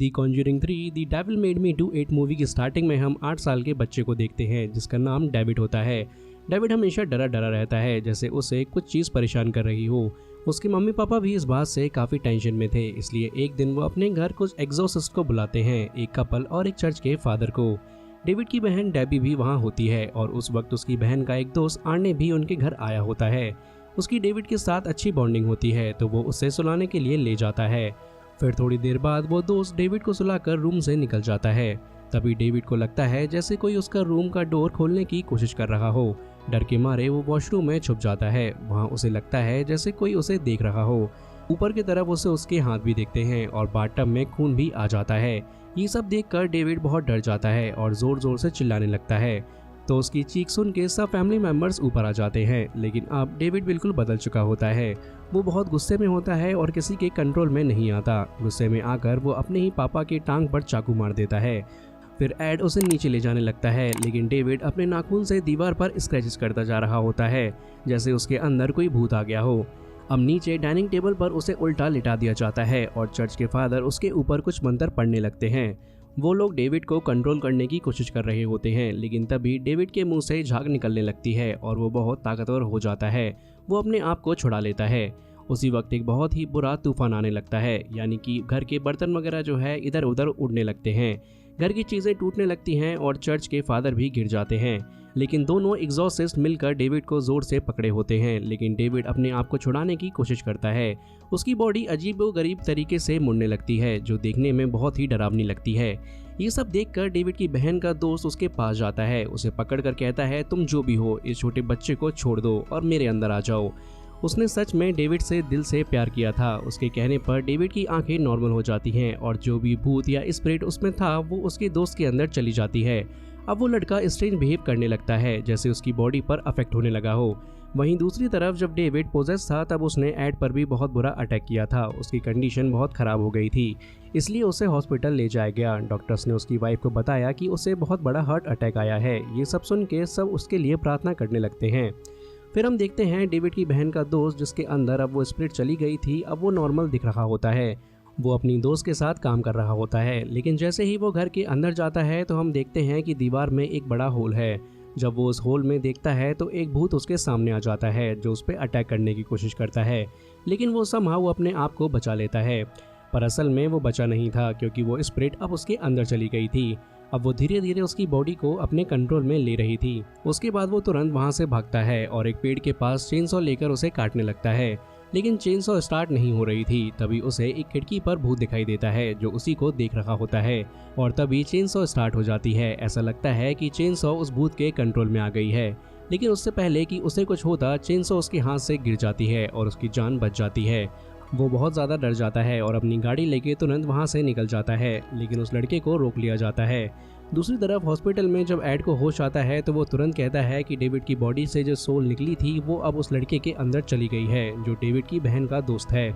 The Conjuring 3 the devil made me do it movie की starting में हम 8 साल के बच्चे को देखते हैं जिसका नाम डेविड होता है। डेविड हमेशा डरा डरा रहता है, जैसे उसे कुछ चीज़ परेशान कर रही हो। उसके मम्मी पापा भी इस बात से काफ़ी टेंशन में थे, इसलिए एक दिन वो अपने घर कुछ एग्जॉर्सिस्ट को बुलाते हैं, एक कपल और एक चर्च के फादर को। डेविड की बहन डेबी भी वहाँ होती है और उस वक्त उसकी बहन का एक दोस्त आर्ने भी उनके घर आया होता है। उसकी डेविड के साथ अच्छी बॉन्डिंग होती है तो वो उसे सुलाने के लिए ले जाता है। फिर थोड़ी देर बाद वो दोस्त डेविड को सुलाकर रूम से निकल जाता है। तभी डेविड को लगता है जैसे कोई उसका रूम का डोर खोलने की कोशिश कर रहा हो। डर के मारे वो वॉशरूम में छुप जाता है। वहाँ उसे लगता है जैसे कोई उसे देख रहा हो। ऊपर की तरफ उसे उसके हाथ भी दिखते हैं और बाथटब में खून भी आ जाता है। ये सब देखकर डेविड बहुत डर जाता है और जोर जोर से चिल्लाने लगता है। तो उसकी चीख सुन के सब फैमिली मेंबर्स ऊपर आ जाते हैं, लेकिन अब डेविड बिल्कुल बदल चुका होता है। वो बहुत गुस्से में होता है और किसी के कंट्रोल में नहीं आता। गुस्से में आकर वो अपने ही पापा की टांग पर चाकू मार देता है। फिर एड उसे नीचे ले जाने लगता है, लेकिन डेविड अपने नाखून से दीवार पर स्क्रैचेस करता जा रहा होता है, जैसे उसके अंदर कोई भूत आ गया हो। अब नीचे डाइनिंग टेबल पर उसे उल्टा लिटा दिया जाता है और चर्च के फादर उसके ऊपर कुछ मंत्र पढ़ने लगते हैं। वो लोग डेविड को कंट्रोल करने की कोशिश कर रहे होते हैं, लेकिन तभी डेविड के मुंह से झाग निकलने लगती है और वो बहुत ताकतवर हो जाता है। वो अपने आप को छुड़ा लेता है। उसी वक्त एक बहुत ही बुरा तूफान आने लगता है, यानी कि घर के बर्तन वगैरह जो है इधर उधर उड़ने लगते हैं। घर की चीज़ें टूटने लगती हैं और चर्च के फादर भी गिर जाते हैं। लेकिन दोनों एग्जॉर्सिस्ट मिलकर डेविड को जोर से पकड़े होते हैं, लेकिन डेविड अपने आप को छुड़ाने की कोशिश करता है। उसकी बॉडी अजीबोगरीब तरीके से मुड़ने लगती है, जो देखने में बहुत ही डरावनी लगती है। ये सब देखकर डेविड की बहन का दोस्त उसके पास जाता है, उसे पकड़कर कहता है, तुम जो भी हो इस छोटे बच्चे को छोड़ दो और मेरे अंदर आ जाओ। उसने सच में डेविड से दिल से प्यार किया था। उसके कहने पर डेविड की आंखें नॉर्मल हो जाती हैं और जो भी भूत या स्पिरिट उसमें था वो उसके दोस्त के अंदर चली जाती है। अब वो लड़का स्ट्रेंज बिहेव करने लगता है, जैसे उसकी बॉडी पर अफेक्ट होने लगा हो। वहीं दूसरी तरफ जब डेविड पोजेस था तब उसने एड पर भी बहुत बुरा अटैक किया था। उसकी कंडीशन बहुत ख़राब हो गई थी, इसलिए उसे हॉस्पिटल ले जाया गया। डॉक्टर्स ने उसकी वाइफ को बताया कि उसे बहुत बड़ा हार्ट अटैक आया है। ये सब सुन के सब उसके लिए प्रार्थना करने लगते हैं। फिर हम देखते हैं डेविड की बहन का दोस्त, जिसके अंदर अब वो स्पिरिट चली गई थी, अब वो नॉर्मल दिख रहा होता है। वो अपनी दोस्त के साथ काम कर रहा होता है, लेकिन जैसे ही वो घर के अंदर जाता है तो हम देखते हैं कि दीवार में एक बड़ा होल है। जब वो उस होल में देखता है तो एक भूत उसके सामने आ जाता है, जो उस पर अटैक करने की कोशिश करता है, लेकिन वो समहाउ अपने आप को बचा लेता है। पर असल में वो बचा नहीं था, क्योंकि वो स्पिरिट अब उसके अंदर चली गई थी। अब वो धीरे धीरे उसकी बॉडी को अपने कंट्रोल में ले रही थी। उसके बाद वो तुरंत वहाँ से भागता है और एक पेड़ के पास चेनसॉ लेकर उसे काटने लगता है, लेकिन चेनसॉ स्टार्ट नहीं हो रही थी। तभी उसे एक खिड़की पर भूत दिखाई देता है जो उसी को देख रहा होता है और तभी चेनसॉ स्टार्ट हो जाती है। ऐसा लगता है कि चेनसॉ उस भूत के कंट्रोल में आ गई है, लेकिन उससे पहले कि उसे कुछ होता चेनसॉ उसके हाथ से गिर जाती है और उसकी जान बच जाती है। वो बहुत ज़्यादा डर जाता है और अपनी गाड़ी लेके तुरंत वहाँ से निकल जाता है, लेकिन उस लड़के को रोक लिया जाता है। दूसरी तरफ हॉस्पिटल में जब एड को होश आता है तो वो तुरंत कहता है कि डेविड की बॉडी से जो सोल निकली थी वो अब उस लड़के के अंदर चली गई है, जो डेविड की बहन का दोस्त है।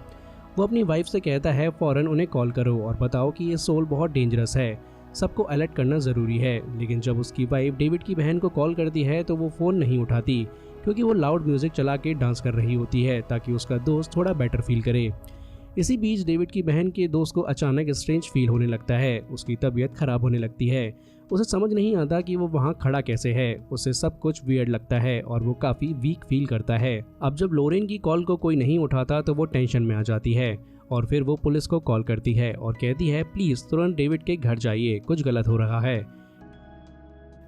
वो अपनी वाइफ से कहता है फ़ौरन उन्हें कॉल करो और बताओ कि ये सोल बहुत डेंजरस है, सबको अलर्ट करना ज़रूरी है। लेकिन जब उसकी वाइफ डेविड की बहन को कॉल करती है तो वो फ़ोन नहीं उठाती, क्योंकि वो लाउड म्यूज़िक चला के डांस कर रही होती है ताकि उसका दोस्त थोड़ा बेटर फील करे। इसी बीच डेविड की बहन के दोस्त को अचानक स्ट्रेंज फील होने लगता है। उसकी तबीयत खराब होने लगती है। उसे समझ नहीं आता कि वो वहाँ खड़ा कैसे है। उसे सब कुछ वियर्ड लगता है और वो काफ़ी वीक फील करता है। अब जब लोरेन की कॉल को कोई नहीं उठाता तो वो टेंशन में आ जाती है और फिर वो पुलिस को कॉल करती है और कहती है प्लीज़ तुरंत डेविड के घर जाइए, कुछ गलत हो रहा है।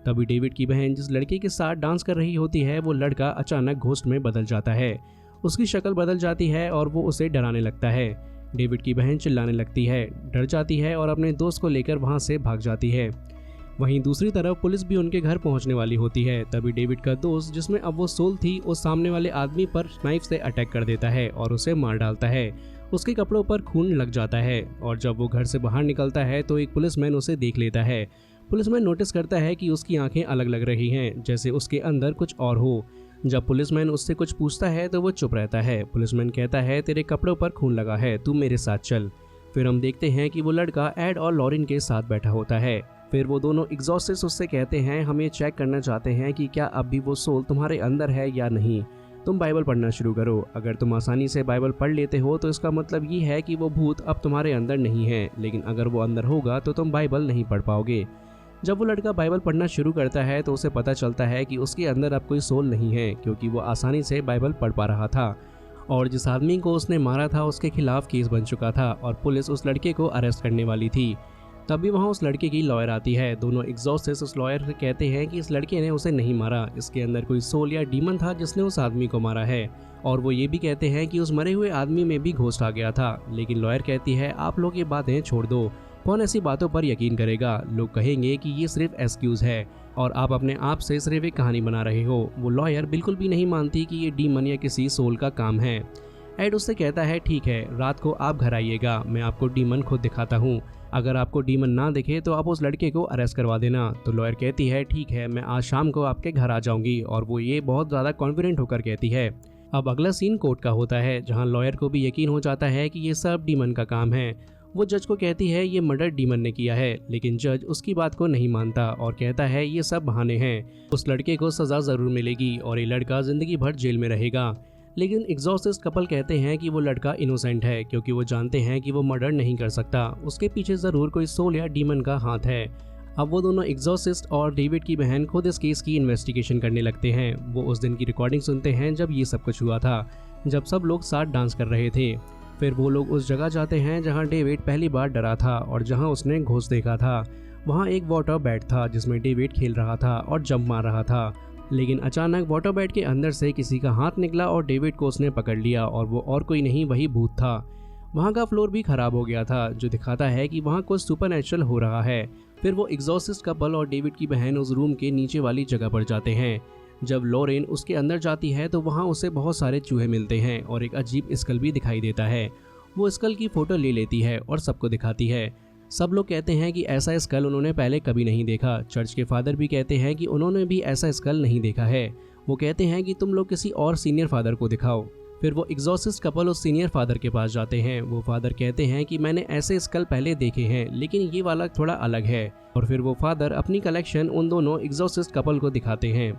तभी डेविड की बहन जिस लड़के के साथ डांस कर रही होती है वो लड़का अचानक घोस्ट में बदल जाता है। उसकी शक्ल बदल जाती है और वो उसे डराने लगता है। डेविड की बहन चिल्लाने लगती है, डर जाती है और अपने दोस्त को लेकर वहाँ से भाग जाती है। वहीं दूसरी तरफ पुलिस भी उनके घर पहुँचने वाली होती है। तभी डेविड का दोस्त, जिसमें अब वो सोल थी, उस सामने वाले आदमी पर नाइफ से अटैक कर देता है और उसे मार डालता है। उसके कपड़ों पर खून लग जाता है और जब वो घर से बाहर निकलता है तो एक पुलिसमैन उसे देख लेता है। पुलिसमैन नोटिस करता है कि उसकी आंखें अलग लग रही हैं, जैसे उसके अंदर कुछ और हो। जब पुलिसमैन उससे कुछ पूछता है तो वो चुप रहता है। पुलिसमैन कहता है तेरे कपड़ों पर खून लगा है, तू मेरे साथ चल। फिर हम देखते हैं कि वो लड़का एड और लॉरेन के साथ बैठा होता है। फिर वो दोनों एग्जॉस्टिस उससे कहते हैं हम ये चेक करना चाहते हैं कि क्या अब भी वो सोल तुम्हारे अंदर है या नहीं। तुम बाइबल पढ़ना शुरू करो। अगर तुम आसानी से बाइबल पढ़ लेते हो तो इसका मतलब ये है कि वो भूत अब तुम्हारे अंदर नहीं है, लेकिन अगर वो अंदर होगा तो तुम बाइबल नहीं पढ़ पाओगे। जब वो लड़का बाइबल पढ़ना शुरू करता है तो उसे पता चलता है कि उसके अंदर अब कोई सोल नहीं है, क्योंकि वो आसानी से बाइबल पढ़ पा रहा था और जिस आदमी को उसने मारा था उसके खिलाफ केस बन चुका था और पुलिस उस लड़के को अरेस्ट करने वाली थी। तभी वहाँ उस लड़के की लॉयर आती है। दोनों एग्जॉस्टिस्ट उस लॉयर से कहते हैं कि इस लड़के ने उसे नहीं मारा, इसके अंदर कोई सोल या डीमन था जिसने उस आदमी को मारा है। और वो ये भी कहते हैं कि उस मरे हुए आदमी में भी घोस्ट आ गया था। लेकिन लॉयर कहती है आप लोग ये बातें छोड़ दो, कौन ऐसी बातों पर यकीन करेगा, लोग कहेंगे कि ये सिर्फ एक्सक्यूज है और आप अपने आप से सिर्फ एक कहानी बना रहे हो। वो लॉयर बिल्कुल भी नहीं मानती कि ये डीमन या किसी सोल का काम है। एड उससे कहता है ठीक है, रात को आप घर आइएगा, मैं आपको डीमन खुद दिखाता हूँ। अगर आपको डीमन ना दिखे तो आप उस लड़के को अरेस्ट करवा देना। तो लॉयर कहती है ठीक है, मैं आज शाम को आपके घर आ जाऊंगी, और वो ये बहुत ज़्यादा कॉन्फिडेंट होकर कहती है। अब अगला सीन कोर्ट का होता है, जहाँ लॉयर को भी यकीन हो जाता है कि ये सब डीमन का काम है। वो जज को कहती है ये मर्डर डीमन ने किया है, लेकिन जज उसकी बात को नहीं मानता और कहता है ये सब बहाने हैं, उस लड़के को सज़ा ज़रूर मिलेगी और ये लड़का ज़िंदगी भर जेल में रहेगा। लेकिन एग्जॉस्टिस्ट कपल कहते हैं कि वो लड़का इनोसेंट है, क्योंकि वो जानते हैं कि वो मर्डर नहीं कर सकता, उसके पीछे ज़रूर कोई सोल या डीमन का हाथ है। अब वो दोनों एग्जॉस्टिस्ट और डेविड की बहन खुद इस केस की इन्वेस्टिगेशन करने लगते हैं। वो उस दिन की रिकॉर्डिंग सुनते हैं जब ये सब कुछ हुआ था, जब सब लोग साथ डांस कर रहे थे। फिर वो लोग उस जगह जाते हैं जहाँ डेविड पहली बार डरा था और जहाँ उसने घोस्ट देखा था। वहाँ एक वाटर बैट था जिसमें डेविड खेल रहा था और जंप मार रहा था, लेकिन अचानक वाटर बैट के अंदर से किसी का हाथ निकला और डेविड को उसने पकड़ लिया, और वो और कोई नहीं वही भूत था। वहाँ का फ्लोर भी खराब हो गया था, जो दिखाता है कि वहाँ कुछ सुपरनैचुरल हो रहा है। फिर वो एग्जॉस्टिस्ट कपल और डेविड की बहन उस रूम के नीचे वाली जगह पर जाते हैं। जब लॉरेन उसके अंदर जाती है तो वहाँ उसे बहुत सारे चूहे मिलते हैं और एक अजीब स्कल भी दिखाई देता है। वो स्कल की फोटो ले लेती है और सबको दिखाती है। सब लोग कहते हैं कि ऐसा स्कल उन्होंने पहले कभी नहीं देखा। चर्च के फादर भी कहते हैं कि उन्होंने भी ऐसा स्कल नहीं देखा है। वो कहते हैं कि तुम लोग किसी और सीनियर फादर को दिखाओ। फिर वो एग्जॉस्टिस्ट कपल उस सीनियर फादर के पास जाते हैं। वो फादर कहते हैं कि मैंने ऐसे स्कल पहले देखे हैं, लेकिन ये वाला थोड़ा अलग है। और फिर वो फादर अपनी कलेक्शन उन दोनों एग्जॉस्टिस्ट कपल को दिखाते हैं।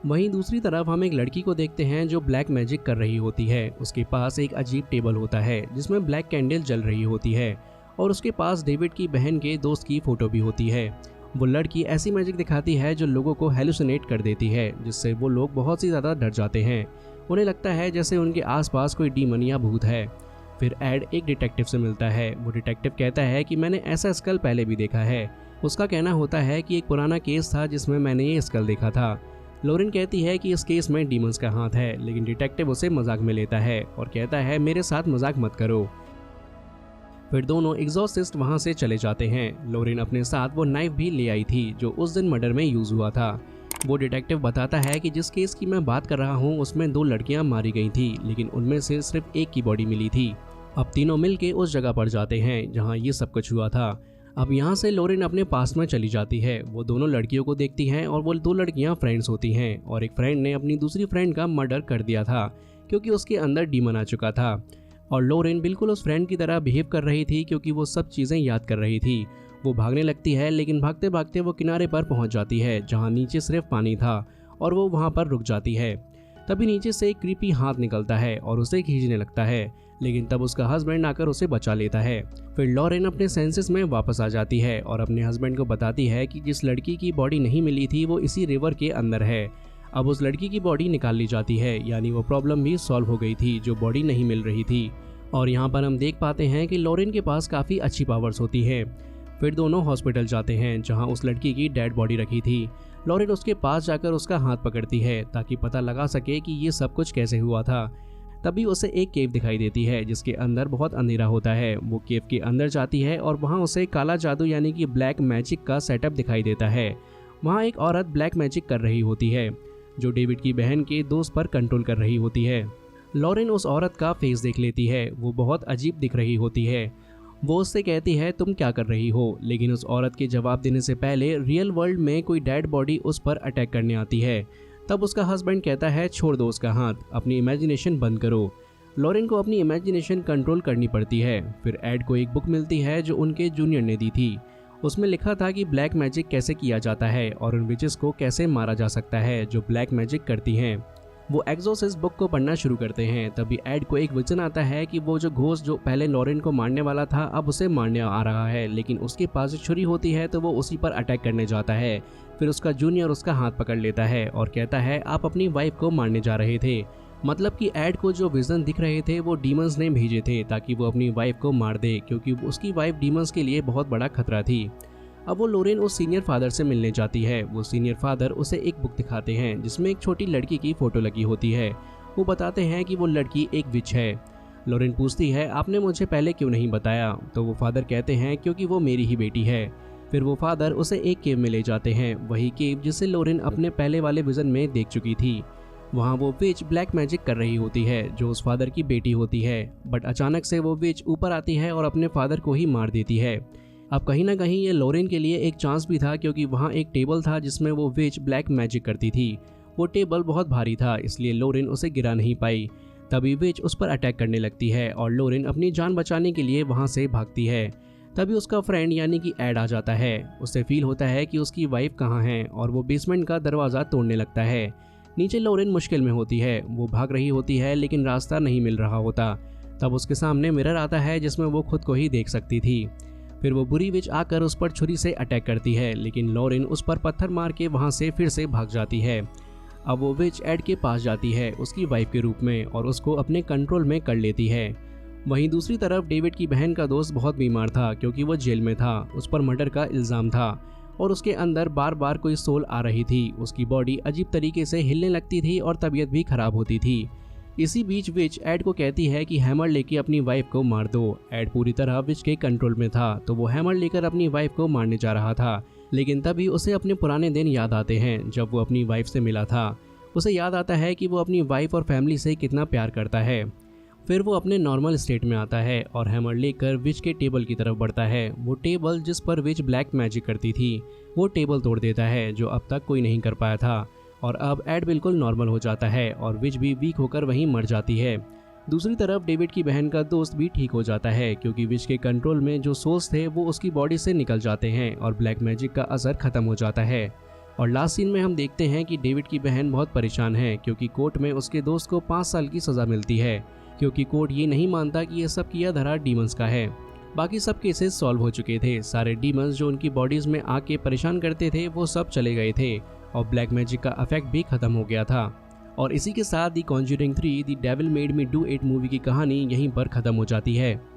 वहीं दूसरी तरफ हम एक लड़की को देखते हैं जो ब्लैक मैजिक कर रही होती है। उसके पास एक अजीब टेबल होता है जिसमें ब्लैक कैंडल जल रही होती है, और उसके पास डेविड की बहन के दोस्त की फोटो भी होती है। वो लड़की ऐसी मैजिक दिखाती है जो लोगों को हेलुसिनेट कर देती है, जिससे वो लोग बहुत ही ज़्यादा डर जाते हैं। उन्हें लगता है जैसे उनके आसपास कोई डीमन या भूत है। फिर एड एक डिटेक्टिव से मिलता है। वो डिटेक्टिव कहता है कि मैंने ऐसा स्कल पहले भी देखा है। उसका कहना होता है कि एक पुराना केस था जिसमें मैंने ये स्कल देखा था। लॉरेन कहती है कि इस केस में डीमंस का हाथ है, लेकिन डिटेक्टिव उसे मजाक में लेता है और कहता है मेरे साथ मजाक मत करो। फिर दोनों एग्जॉस्टिस्ट वहां से चले जाते हैं। लॉरेन अपने साथ वो नाइफ भी ले आई थी जो उस दिन मर्डर में यूज हुआ था। वो डिटेक्टिव बताता है कि जिस केस की मैं बात कर रहा हूँ उसमें 2 लड़कियां मारी गई थी, लेकिन उनमें से सिर्फ एक की बॉडी मिली थी। अब तीनों मिलके उस जगह पर जाते हैं जहाँ ये सब कुछ हुआ था। अब यहाँ से लॉरेन अपने पास में चली जाती है। वो दोनों लड़कियों को देखती हैं और वो 2 लड़कियाँ फ्रेंड्स होती हैं, और एक फ्रेंड ने अपनी दूसरी फ्रेंड का मर्डर कर दिया था क्योंकि उसके अंदर डीमन आ चुका था। और लॉरेन बिल्कुल उस फ्रेंड की तरह बिहेव कर रही थी क्योंकि वो सब चीज़ें याद कर रही थी। वो भागने लगती है, लेकिन भागते भागते वो किनारे पर पहुंच जाती है जहां नीचे सिर्फ पानी था, और वो वहां पर रुक जाती है। तभी नीचे से एक क्रीपी हाथ निकलता है और उसे खींचने लगता है, लेकिन तब उसका हस्बैंड आकर उसे बचा लेता है। फिर लॉरेन अपने सेंसेस में वापस आ जाती है और अपने हस्बैंड को बताती है कि जिस लड़की की बॉडी नहीं मिली थी वो इसी रिवर के अंदर है। अब उस लड़की की बॉडी निकाल ली जाती है, यानी वो प्रॉब्लम भी सॉल्व हो गई थी जो बॉडी नहीं मिल रही थी। और यहाँ पर हम देख पाते हैं कि लॉरेन के पास काफ़ी अच्छी पावर्स होती हैं। फिर दोनों हॉस्पिटल जाते हैं जहाँ उस लड़की की डेड बॉडी रखी थी। लॉरेन उसके पास जाकर उसका हाथ पकड़ती है ताकि पता लगा सके कि ये सब कुछ कैसे हुआ था। तभी उसे एक केव दिखाई देती है जिसके अंदर बहुत अंधेरा होता है। वो केव के अंदर जाती है और वहाँ उसे काला जादू यानी कि ब्लैक मैजिक का सेटअप दिखाई देता है। वहाँ एक औरत ब्लैक मैजिक कर रही होती है जो डेविड की बहन के दोस्त पर कंट्रोल कर रही होती है। लॉरेन उस औरत का फेस देख लेती है। वो बहुत अजीब दिख रही होती है। वो उससे कहती है तुम क्या कर रही हो, लेकिन उस औरत के जवाब देने से पहले रियल वर्ल्ड में कोई डेड बॉडी उस पर अटैक करने आती है। तब उसका हस्बैंड कहता है छोड़ दो उसका हाथ, अपनी इमेजिनेशन बंद करो। लॉरेन को अपनी इमेजिनेशन कंट्रोल करनी पड़ती है। फिर एड को एक बुक मिलती है जो उनके जूनियर ने दी थी। उसमें लिखा था कि ब्लैक मैजिक कैसे किया जाता है और उन विचेस को कैसे मारा जा सकता है जो ब्लैक मैजिक करती हैं। वो एक्सोर्सिस्ट बुक को पढ़ना शुरू करते हैं। तभी एड को एक विजन आता है कि वो जो घोस्ट जो पहले लॉरेन को मारने वाला था अब उसे मारने आ रहा है, लेकिन उसके पास एक छुरी होती है तो वो उसी पर अटैक करने जाता है। फिर उसका जूनियर उसका हाथ पकड़ लेता है और कहता है आप अपनी वाइफ को मारने जा रहे थे। मतलब कि एड को जो विजन दिख रहे थे वो डीमंस ने भेजे थे ताकि वो अपनी वाइफ को मार दे, क्योंकि उसकी वाइफ डीमंस के लिए बहुत बड़ा खतरा थी। अब वो लॉरेन उस सीनियर फादर से मिलने जाती है। वो सीनियर फादर उसे एक बुक दिखाते हैं जिसमें एक छोटी लड़की की फोटो लगी होती है। वो बताते हैं कि वो लड़की एक विच है। लॉरेन पूछती है आपने मुझे पहले क्यों नहीं बताया, तो वो फादर कहते हैं क्योंकि वो मेरी ही बेटी है। फिर वो फादर उसे एक केव में ले जाते हैं, वही केव जिसे लॉरेन अपने पहले वाले विजन में देख चुकी थी। वहाँ वो विच ब्लैक मैजिक कर रही होती है जो उस फादर की बेटी होती है, बट अचानक से वो विच ऊपर आती है और अपने फादर को ही मार देती है। अब कहीं ना कहीं ये लॉरेन के लिए एक चांस भी था, क्योंकि वहाँ एक टेबल था जिसमें वो विच ब्लैक मैजिक करती थी। वो टेबल बहुत भारी था इसलिए लॉरेन उसे गिरा नहीं पाई। तभी विच उस पर अटैक करने लगती है और लॉरेन अपनी जान बचाने के लिए वहाँ से भागती है। तभी उसका फ्रेंड यानी कि एड आ जाता है। उसे फील होता है कि उसकी वाइफ कहाँ है और वो बेसमेंट का दरवाज़ा तोड़ने लगता है। नीचे लॉरेन मुश्किल में होती है, वो भाग रही होती है लेकिन रास्ता नहीं मिल रहा होता। तब उसके सामने मिरर आता है जिसमें वो खुद को ही देख सकती थी। फिर वो बुरी विच आकर उस पर छुरी से अटैक करती है, लेकिन लॉरेन उस पर पत्थर मार के वहाँ से फिर से भाग जाती है। अब वो विच एड के पास जाती है उसकी वाइफ के रूप में और उसको अपने कंट्रोल में कर लेती है। वहीं दूसरी तरफ डेविड की बहन का दोस्त बहुत बीमार था क्योंकि वो जेल में था। उस पर मर्डर का इल्ज़ाम था और उसके अंदर बार बार कोई सोल आ रही थी। उसकी बॉडी अजीब तरीके से हिलने लगती थी और तबीयत भी खराब होती थी। इसी बीच विच एड को कहती है कि हैमर लेके अपनी वाइफ को मार दो। एड पूरी तरह विच के कंट्रोल में था तो वो हैमर लेकर अपनी वाइफ को मारने जा रहा था, लेकिन तभी उसे अपने पुराने दिन याद आते हैं जब वो अपनी वाइफ से मिला था। उसे याद आता है कि वो अपनी वाइफ और फैमिली से कितना प्यार करता है। फिर वो अपने नॉर्मल स्टेट में आता है और हैमर लेकर विच के टेबल की तरफ बढ़ता है। वो टेबल जिस पर विच ब्लैक मैजिक करती थी वो टेबल तोड़ देता है जो अब तक कोई नहीं कर पाया था, और अब एड बिल्कुल नॉर्मल हो जाता है और विच भी वीक होकर वहीं मर जाती है। दूसरी तरफ डेविड की बहन का दोस्त भी ठीक हो जाता है क्योंकि विच के कंट्रोल में जो सोल्स थे वो उसकी बॉडी से निकल जाते हैं और ब्लैक मैजिक का असर खत्म हो जाता है। और लास्ट सीन में हम देखते हैं कि डेविड की बहन बहुत परेशान है क्योंकि कोर्ट में उसके दोस्त को 5 साल की सज़ा मिलती है, क्योंकि कोर्ट ये नहीं मानता कि ये सब किया धरा डीमंस का है। बाकी सब केसेस सॉल्व हो चुके थे। सारे डीमंस जो उनकी बॉडीज़ में आके परेशान करते थे वो सब चले गए थे और ब्लैक मैजिक का इफेक्ट भी खत्म हो गया था। और इसी के साथ the Conjuring 3 the devil made me do it movie की कहानी यहीं पर ख़त्म हो जाती है।